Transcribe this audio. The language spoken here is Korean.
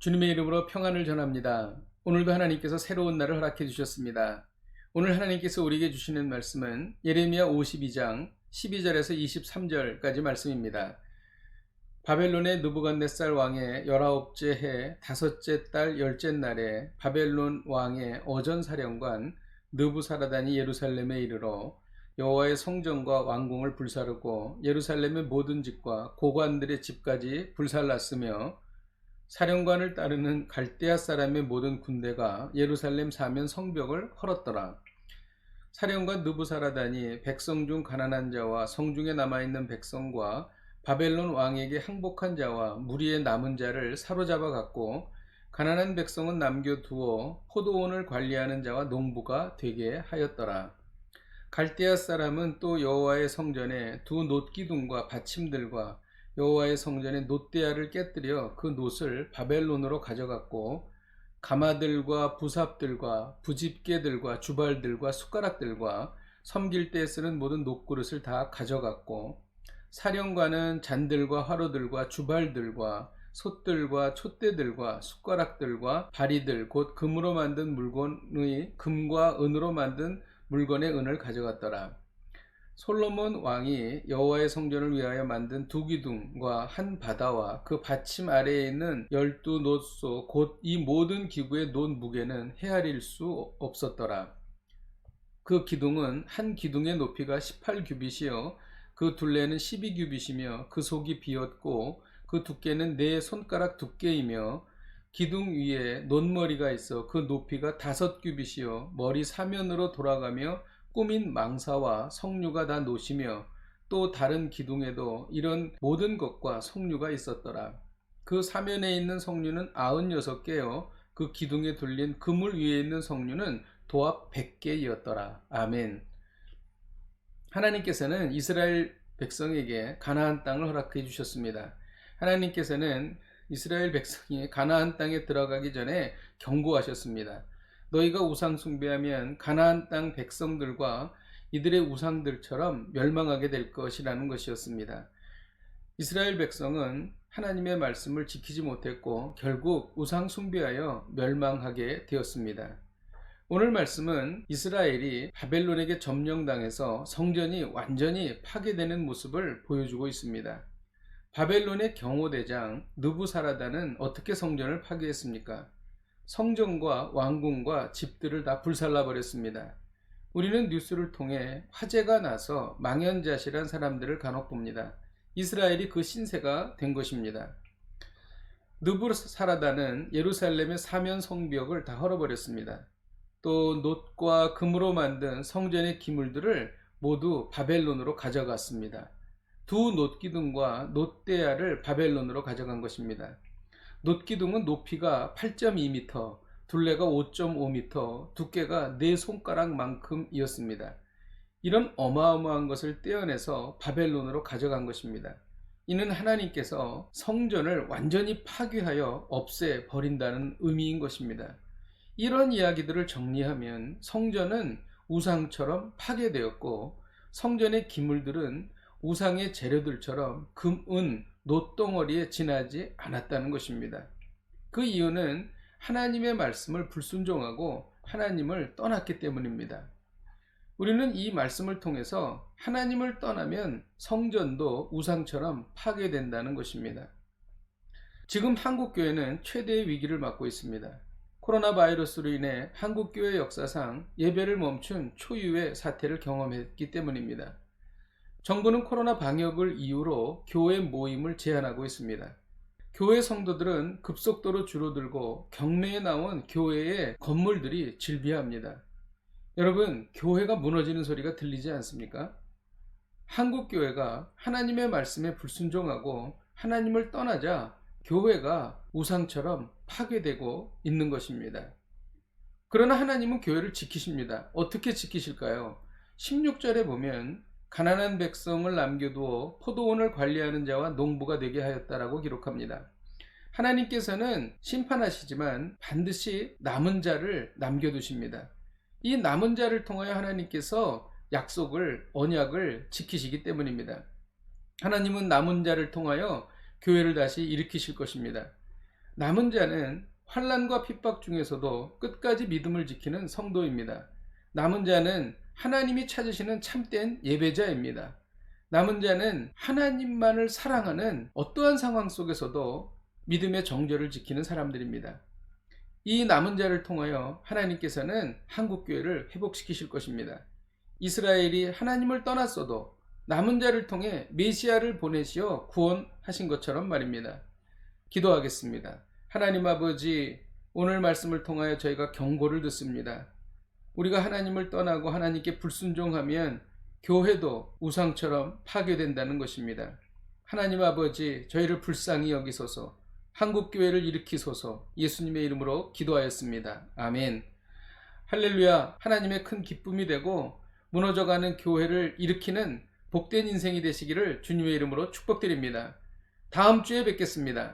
주님의 이름으로 평안을 전합니다. 오늘도 하나님께서 새로운 날을 허락해 주셨습니다. 오늘 하나님께서 우리에게 주시는 말씀은 예레미야 52장 12절에서 23절까지 말씀입니다. 바벨론의 느부갓네살 왕의 19째 해 5째 달 10째 날에 바벨론 왕의 어전사령관 느부사라단이 예루살렘에 이르러 여호와의 성전과 왕궁을 불사르고 예루살렘의 모든 집과 고관들의 집까지 불살랐으며 사령관을 따르는 갈대아 사람의 모든 군대가 예루살렘 사면 성벽을 헐었더라. 사령관 느부사라단이 백성 중 가난한 자와 성중에 남아있는 백성과 바벨론 왕에게 항복한 자와 무리의 남은 자를 사로잡아 갔고, 가난한 백성은 남겨두어 포도원을 관리하는 자와 농부가 되게 하였더라. 갈대아 사람은 또 여호와의 성전에 두 놋기둥과 받침들과 여호와의 성전의 놋대야를 깨뜨려 그 놋을 바벨론으로 가져갔고, 가마들과 부삽들과 부집게들과 주발들과 숟가락들과 섬길 때 쓰는 모든 놋그릇을 다 가져갔고, 사령관은 잔들과 화로들과 주발들과 솥들과 촛대들과 숟가락들과 바리들 곧 금으로 만든 물건의 금과 은으로 만든 물건의 은을 가져갔더라. 솔로몬 왕이 여호와의 성전을 위하여 만든 두 기둥과 한 바다와 그 받침 아래에 있는 12놋소 곧 이 모든 기구의 놋 무게는 헤아릴 수 없었더라. 그 기둥은 한 기둥의 높이가 18규빗이요 그 둘레는 12규빗이며 그 속이 비었고 그 두께는 네 손가락 두께이며 기둥 위에 놋머리가 있어 그 높이가 5규빗이요 머리 사면으로 돌아가며 꾸민 망사와 석류가 다 놋이며 또 다른 기둥에도 이런 모든 것과 석류가 있었더라. 그 사면에 있는 석류는 96개요 그 기둥에 둘린 그물 위에 있는 석류는 도합 100개이었더라. 아멘. 하나님께서는 이스라엘 백성에게 가나안 땅을 허락해 주셨습니다. 하나님께서는 이스라엘 백성이 가나안 땅에 들어가기 전에 경고하셨습니다. 너희가 우상 숭배하면 가나안 땅 백성들과 이들의 우상들처럼 멸망하게 될 것이라는 것이었습니다. 이스라엘 백성은 하나님의 말씀을 지키지 못했고 결국 우상 숭배하여 멸망하게 되었습니다. 오늘 말씀은 이스라엘이 바벨론에게 점령당해서 성전이 완전히 파괴되는 모습을 보여주고 있습니다. 바벨론의 경호대장 느부사라단은 어떻게 성전을 파괴했습니까? 성전과 왕궁과 집들을 다 불살라 버렸습니다. 우리는 뉴스를 통해 화재가 나서 망연자실한 사람들을 간혹 봅니다. 이스라엘이 그 신세가 된 것입니다. 느부사라단은 예루살렘의 사면 성벽을 다 헐어버렸습니다. 또 놋과 금으로 만든 성전의 기물들을 모두 바벨론으로 가져갔습니다. 두 놋기둥과 놋대야를 바벨론으로 가져간 것입니다. 놋기둥은 높이가 8.2m, 둘레가 5.5m, 두께가 4손가락만큼이었습니다. 이런 어마어마한 것을 떼어내서 바벨론으로 가져간 것입니다. 이는 하나님께서 성전을 완전히 파괴하여 없애버린다는 의미인 것입니다. 이런 이야기들을 정리하면 성전은 우상처럼 파괴되었고 성전의 기물들은 우상의 재료들처럼 금, 은, 놋덩어리에 지나지 않았다는 것입니다. 그 이유는 하나님의 말씀을 불순종하고 하나님을 떠났기 때문입니다. 우리는 이 말씀을 통해서 하나님을 떠나면 성전도 우상처럼 파괴된다는 것입니다. 지금 한국교회는 최대의 위기를 맞고 있습니다. 코로나 바이러스로 인해 한국교회 역사상 예배를 멈춘 초유의 사태를 경험했기 때문입니다. 정부는 코로나 방역을 이유로 교회 모임을 제한하고 있습니다. 교회 성도들은 급속도로 줄어들고 경매에 나온 교회의 건물들이 질비합니다. 여러분, 교회가 무너지는 소리가 들리지 않습니까? 한국교회가 하나님의 말씀에 불순종하고 하나님을 떠나자 교회가 우상처럼 파괴되고 있는 것입니다. 그러나 하나님은 교회를 지키십니다. 어떻게 지키실까요? 16절에 보면 가난한 백성을 남겨두어 포도원을 관리하는 자와 농부가 되게 하였다라고 기록합니다. 하나님께서는 심판하시지만 반드시 남은 자를 남겨두십니다. 이 남은 자를 통하여 하나님께서 언약을 지키시기 때문입니다. 하나님은 남은 자를 통하여 교회를 다시 일으키실 것입니다. 남은 자는 환난과 핍박 중에서도 끝까지 믿음을 지키는 성도입니다. 남은 자는 하나님이 찾으시는 참된 예배자입니다. 남은 자는 하나님만을 사랑하는 어떠한 상황 속에서도 믿음의 정절을 지키는 사람들입니다. 이 남은 자를 통하여 하나님께서는 한국교회를 회복시키실 것입니다. 이스라엘이 하나님을 떠났어도 남은 자를 통해 메시아를 보내시어 구원하신 것처럼 말입니다. 기도하겠습니다. 하나님 아버지, 오늘 말씀을 통하여 저희가 경고를 듣습니다. 우리가 하나님을 떠나고 하나님께 불순종하면 교회도 우상처럼 파괴된다는 것입니다. 하나님 아버지, 저희를 불쌍히 여기소서, 한국교회를 일으키소서. 예수님의 이름으로 기도하였습니다. 아멘. 할렐루야. 하나님의 큰 기쁨이 되고 무너져가는 교회를 일으키는 복된 인생이 되시기를 주님의 이름으로 축복드립니다. 다음 주에 뵙겠습니다.